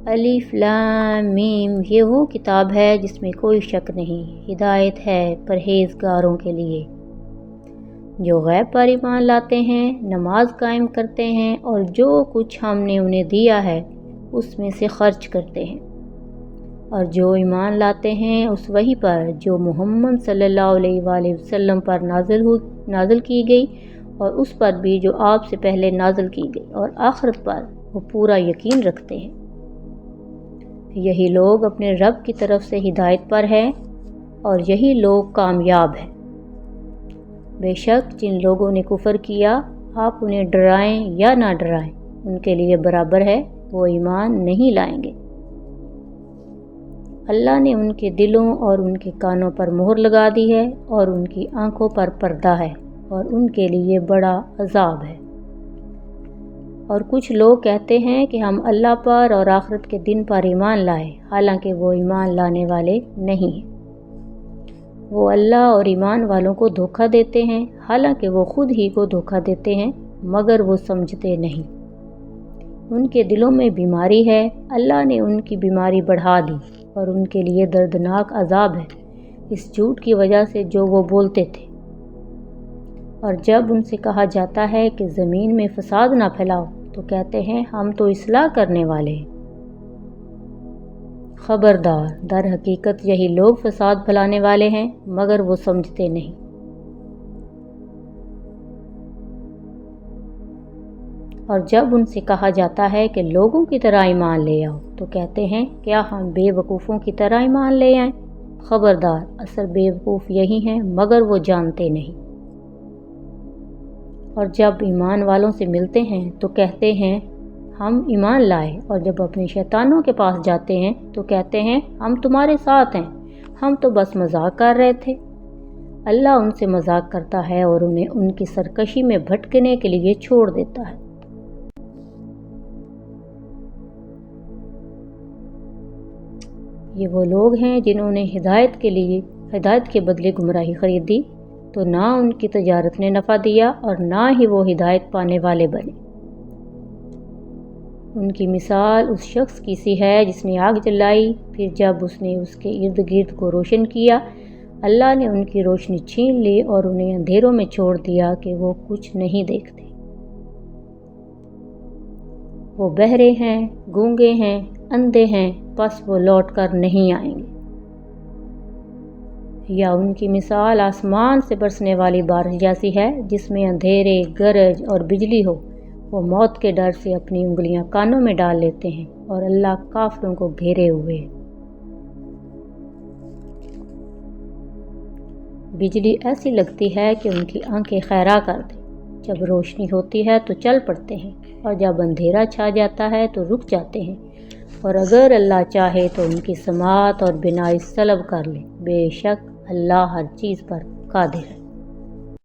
الف لام میم، یہ وہ کتاب ہے جس میں کوئی شک نہیں، ہدایت ہے پرہیزگاروں کے لیے جو غیب پر ایمان لاتے ہیں، نماز قائم کرتے ہیں اور جو کچھ ہم نے انہیں دیا ہے اس میں سے خرچ کرتے ہیں، اور جو ایمان لاتے ہیں اس وحی پر جو محمد صلی اللہ علیہ وآلہ وسلم پر نازل کی گئی اور اس پر بھی جو آپ سے پہلے نازل کی گئی، اور آخرت پر وہ پورا یقین رکھتے ہیں۔ یہی لوگ اپنے رب کی طرف سے ہدایت پر ہیں اور یہی لوگ کامیاب ہیں۔ بے شک جن لوگوں نے کفر کیا، آپ انہیں ڈرائیں یا نہ ڈرائیں، ان کے لیے برابر ہے، وہ ایمان نہیں لائیں گے۔ اللہ نے ان کے دلوں اور ان کے کانوں پر مہر لگا دی ہے اور ان کی آنکھوں پر پردہ ہے اور ان کے لیے بڑا عذاب ہے۔ اور کچھ لوگ کہتے ہیں کہ ہم اللہ پر اور آخرت کے دن پر ایمان لائے، حالانکہ وہ ایمان لانے والے نہیں ہیں۔ وہ اللہ اور ایمان والوں کو دھوکہ دیتے ہیں، حالانکہ وہ خود ہی کو دھوکہ دیتے ہیں، مگر وہ سمجھتے نہیں۔ ان کے دلوں میں بیماری ہے، اللہ نے ان کی بیماری بڑھا دی اور ان کے لیے دردناک عذاب ہے اس جھوٹ کی وجہ سے جو وہ بولتے تھے۔ اور جب ان سے کہا جاتا ہے کہ زمین میں فساد نہ پھیلاؤ تو کہتے ہیں ہم تو اصلاح کرنے والے ہیں۔ خبردار، در حقیقت یہی لوگ فساد پھیلانے والے ہیں مگر وہ سمجھتے نہیں۔ اور جب ان سے کہا جاتا ہے کہ لوگوں کی طرح ایمان لے آؤ تو کہتے ہیں کیا ہم بے وقوفوں کی طرح ایمان لے آئیں؟ خبردار، اصل بے وقوف یہی ہیں مگر وہ جانتے نہیں۔ اور جب ایمان والوں سے ملتے ہیں تو کہتے ہیں ہم ایمان لائے، اور جب اپنے شیطانوں کے پاس جاتے ہیں تو کہتے ہیں ہم تمہارے ساتھ ہیں، ہم تو بس مذاق کر رہے تھے۔ اللہ ان سے مذاق کرتا ہے اور انہیں ان کی سرکشی میں بھٹکنے کے لیے چھوڑ دیتا ہے۔ یہ وہ لوگ ہیں جنہوں نے ہدایت کے بدلے گمراہی خریدی، تو نہ ان کی تجارت نے نفع دیا اور نہ ہی وہ ہدایت پانے والے بنے۔ ان کی مثال اس شخص کی سی ہے جس نے آگ جلائی، پھر جب اس نے اس کے ارد گرد کو روشن کیا، اللہ نے ان کی روشنی چھین لی اور انہیں اندھیروں میں چھوڑ دیا کہ وہ کچھ نہیں دیکھتے۔ وہ بہرے ہیں، گونگے ہیں، اندھے ہیں، پس وہ لوٹ کر نہیں آئیں گے۔ یا ان کی مثال آسمان سے برسنے والی بارش جیسی ہے جس میں اندھیرے، گرج اور بجلی ہو، وہ موت کے ڈر سے اپنی انگلیاں کانوں میں ڈال لیتے ہیں اور اللہ کافروں کو گھیرے ہوئے ہے۔ بجلی ایسی لگتی ہے کہ ان کی آنکھیں خیرہ کر دے، جب روشنی ہوتی ہے تو چل پڑتے ہیں اور جب اندھیرا چھا جاتا ہے تو رک جاتے ہیں، اور اگر اللہ چاہے تو ان کی سماعت اور بینائی سلب کر لے، بے شک اللہ ہر چیز پر قادر ہے۔